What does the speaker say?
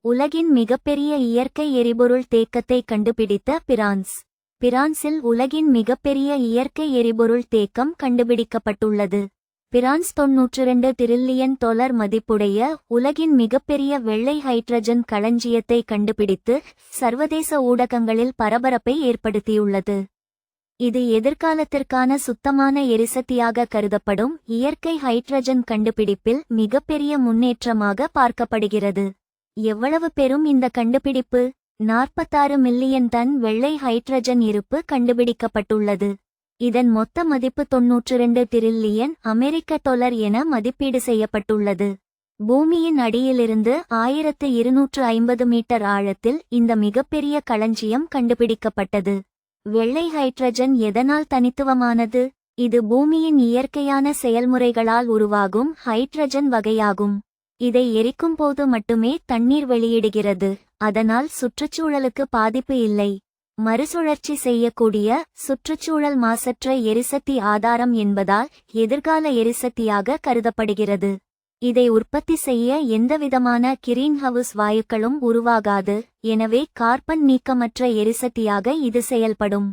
உலகின் மிகப்பெரிய இயற்கை எரிபொருள் தேக்கத்தை கண்டுபிடித்த பிரான்ஸ். பிரான்சில் உலகின் மிகப்பெரிய இயற்கை எரிபொருள் தேக்கம் கண்டுபிடிக்கப்பட்டுள்ளது. பிரான்ஸ் $92 டிரில்லியன் மதிப்புடைய உலகின் மிகப்பெரிய வெள்ளை ஹைட்ரஜன் களஞ்சியத்தை கண்டுபிடித்து சர்வதேச ஊடகங்களில் பரபரப்பை ஏற்படுத்தியுள்ளது. இது எதிர்காலத்திற்கான சுத்தமான எரிசக்தியாக கருதப்படும் இயற்கை ஹைட்ரஜன் கண்டுபிடிப்பில் மிகப்பெரிய முன்னேற்றமாக பார்க்கப்படுகிறது. எவ்வளவு பெரும் இந்த கண்டுபிடிப்பு? 46 மில்லியன் டன் வெள்ளை ஹைட்ரஜன் இருப்பு கண்டுபிடிக்கப்பட்டுள்ளது. இதன் மொத்த மதிப்பு $92 டிரில்லியன் $. என மதிப்பீடு செய்யப்பட்டுள்ளது. பூமியின் அடியிலிருந்து 1250 மீட்டர் ஆழத்தில் இந்த மிகப்பெரிய களஞ்சியம் கண்டுபிடிக்கப்பட்டது. வெள்ளை ஹைட்ரஜன் எதனால் தனித்துவமானது? இது பூமியின் இயற்கையான செயல்முறைகளால் உருவாகும் ஹைட்ரஜன் வகையாகும். இதை எரிக்கும் போது மட்டுமே தண்ணீர் வெளியிடுகிறது. அதனால் சுற்றுச்சூழலுக்கு பாதிப்பு இல்லை. மறுசுழற்சி செய்யக்கூடிய சுற்றுச்சூழல் மாசற்ற எரிசக்தி ஆதாரம் என்பதால் எதிர்கால எரிசக்தியாக கருதப்படுகிறது. இதை உற்பத்தி செய்ய எந்தவிதமான கிரீன்ஹவுஸ் வாயுக்களும் உருவாகாது. எனவே கார்பன் நீக்கமற்ற எரிசக்தியாக இது செயல்படும்.